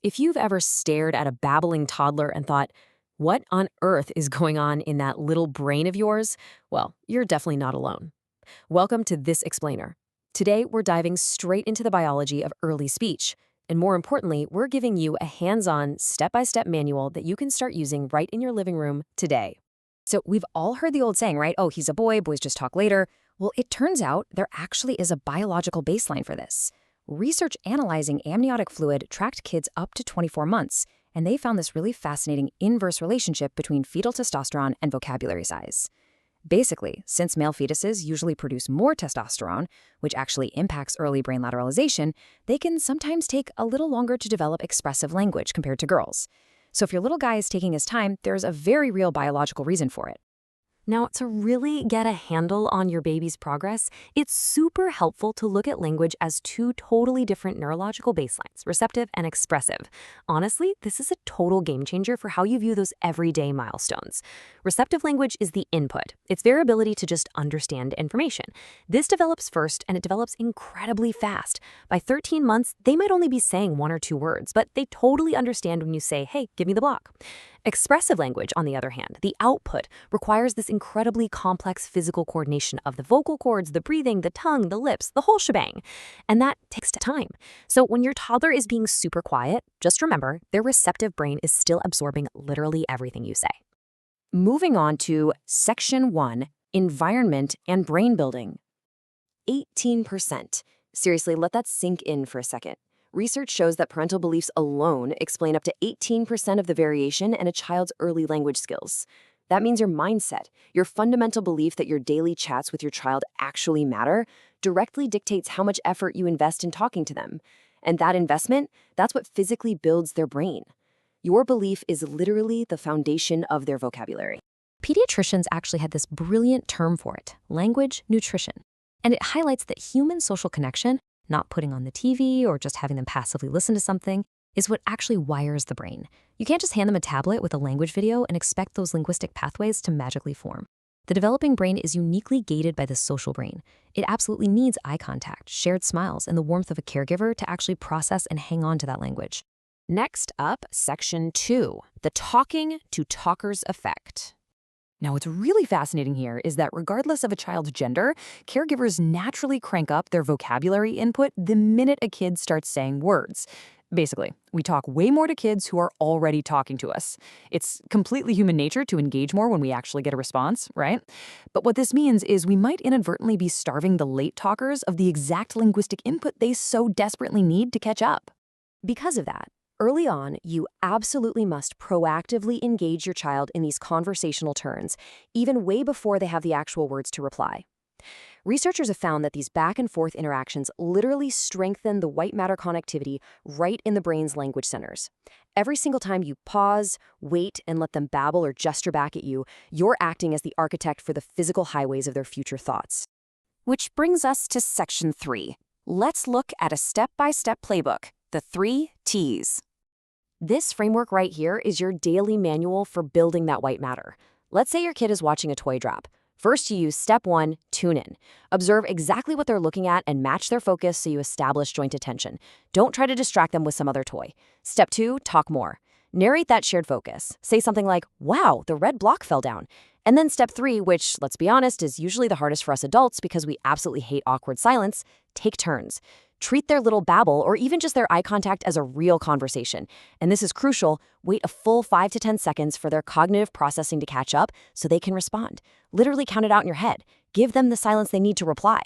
If you've ever stared at a babbling toddler and thought, what on earth is going on in that little brain of yours? Well, you're definitely not alone. Welcome to This Explainer. Today, we're diving straight into the biology of early speech. And more importantly, we're giving you a hands-on, step-by-step manual that you can start using right in your living room today. So we've all heard the old saying, right? Oh, he's a boy, boys just talk later. Well, it turns out there actually is a biological baseline for this. Research analyzing amniotic fluid tracked kids up to 24 months, and they found this really fascinating inverse relationship between fetal testosterone and vocabulary size. Basically, since male fetuses usually produce more testosterone, which actually impacts early brain lateralization, they can sometimes take a little longer to develop expressive language compared to girls. So if your little guy is taking his time, there's a very real biological reason for it. Now, to really get a handle on your baby's progress, it's super helpful to look at language as two totally different neurological baselines, receptive and expressive. Honestly, this is a total game changer for how you view those everyday milestones. Receptive language is the input. It's their ability to just understand information. This develops first, and it develops incredibly fast. By 13 months, they might only be saying one or two words, but they totally understand when you say, hey, give me the block. Expressive language, on the other hand, the output, requires this incredibly complex physical coordination of the vocal cords, the breathing, the tongue, the lips, the whole shebang. And that takes time. So when your toddler is being super quiet, just remember their receptive brain is still absorbing literally everything you say. Moving on to Section 1, Environment and Brain Building. 18%. Seriously, let that sink in for a second. Research shows that parental beliefs alone explain up to 18% of the variation in a child's early language skills. That means your mindset, your fundamental belief that your daily chats with your child actually matter, directly dictates how much effort you invest in talking to them. And that investment, that's what physically builds their brain. Your belief is literally the foundation of their vocabulary. Pediatricians actually had this brilliant term for it, language nutrition. And it highlights that human social connection, not putting on the TV or just having them passively listen to something, is what actually wires the brain. You can't just hand them a tablet with a language video and expect those linguistic pathways to magically form. The developing brain is uniquely gated by the social brain. It absolutely needs eye contact, shared smiles, and the warmth of a caregiver to actually process and hang on to that language. Next up, Section 2, the talking to talkers effect. Now, what's really fascinating here is that regardless of a child's gender, caregivers naturally crank up their vocabulary input the minute a kid starts saying words. Basically, we talk way more to kids who are already talking to us. It's completely human nature to engage more when we actually get a response, right? But what this means is we might inadvertently be starving the late talkers of the exact linguistic input they so desperately need to catch up. Because of that, early on, you absolutely must proactively engage your child in these conversational turns, even way before they have the actual words to reply. Researchers have found that these back-and-forth interactions literally strengthen the white matter connectivity right in the brain's language centers. Every single time you pause, wait, and let them babble or gesture back at you, you're acting as the architect for the physical highways of their future thoughts. Which brings us to Section 3. Let's look at a step-by-step playbook, the 3 T's. This framework right here is your daily manual for building that white matter. Let's say your kid is watching a toy drop. First, you use Step 1, tune in. Observe exactly what they're looking at and match their focus so you establish joint attention. Don't try to distract them with some other toy. Step 2, talk more. Narrate that shared focus. Say something like, wow, the red block fell down. And then Step 3, which, let's be honest, is usually the hardest for us adults because we absolutely hate awkward silence, take turns. Treat their little babble or even just their eye contact as a real conversation. And this is crucial, wait a full 5 to 10 seconds for their cognitive processing to catch up so they can respond. Literally count it out in your head. Give them the silence they need to reply.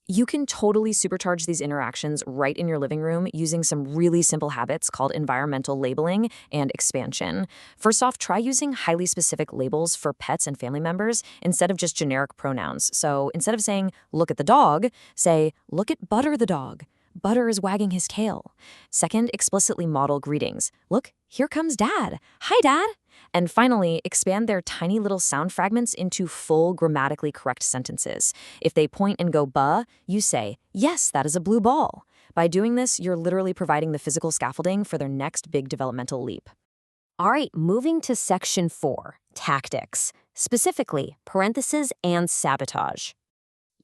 You can totally supercharge these interactions right in your living room using some really simple habits called environmental labeling and expansion. First off, try using highly specific labels for pets and family members instead of just generic pronouns. So instead of saying, look at the dog, say, look at Butter the dog. Butter is wagging his tail. Second, explicitly model greetings. Look, here comes Dad. Hi, Dad. And finally, expand their tiny little sound fragments into full grammatically correct sentences. If they point and go buh, you say, yes, that is a blue ball. By doing this, you're literally providing the physical scaffolding for their next big developmental leap. All right, moving to Section 4, tactics, specifically parentheses and sabotage.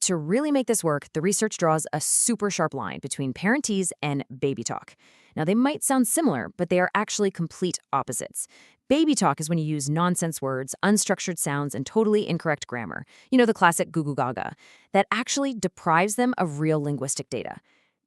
To really make this work, the research draws a super sharp line between Parentese and baby talk. Now, they might sound similar, but they are actually complete opposites. Baby talk is when you use nonsense words, unstructured sounds, and totally incorrect grammar. You know, the classic goo goo gaga. That actually deprives them of real linguistic data.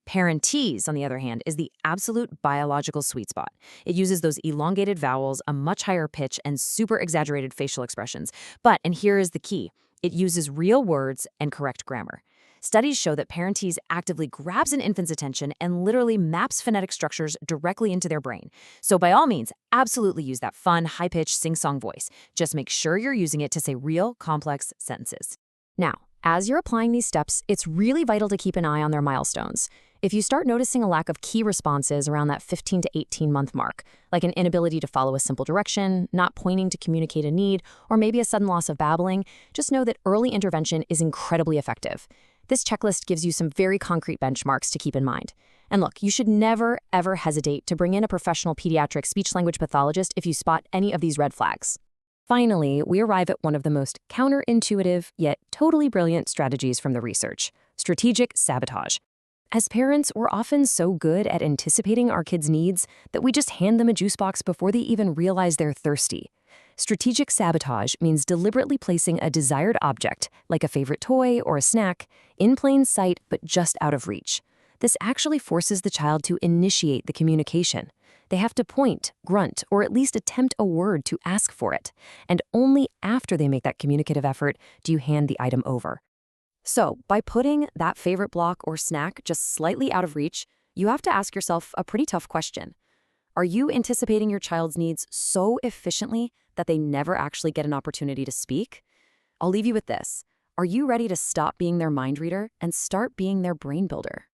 Parentese, on the other hand, is the absolute biological sweet spot. It uses those elongated vowels, a much higher pitch, and super exaggerated facial expressions. But, and here is the key, it uses real words and correct grammar. Studies show that Parentese actively grabs an infant's attention and literally maps phonetic structures directly into their brain. So by all means, absolutely use that fun, high-pitched, sing-song voice. Just make sure you're using it to say real, complex sentences. Now, as you're applying these steps, it's really vital to keep an eye on their milestones. If you start noticing a lack of key responses around that 15 to 18-month mark, like an inability to follow a simple direction, not pointing to communicate a need, or maybe a sudden loss of babbling, just know that early intervention is incredibly effective. This checklist gives you some very concrete benchmarks to keep in mind. And look, you should never, ever hesitate to bring in a professional pediatric speech-language pathologist if you spot any of these red flags. Finally, we arrive at one of the most counterintuitive, yet totally brilliant strategies from the research: strategic sabotage. As parents, we're often so good at anticipating our kids' needs that we just hand them a juice box before they even realize they're thirsty. Strategic sabotage means deliberately placing a desired object, like a favorite toy or a snack, in plain sight but just out of reach. This actually forces the child to initiate the communication. They have to point, grunt, or at least attempt a word to ask for it. And only after they make that communicative effort do you hand the item over. So, by putting that favorite block or snack just slightly out of reach, you have to ask yourself a pretty tough question. Are you anticipating your child's needs so efficiently that they never actually get an opportunity to speak? I'll leave you with this. Are you ready to stop being their mind reader and start being their brain builder?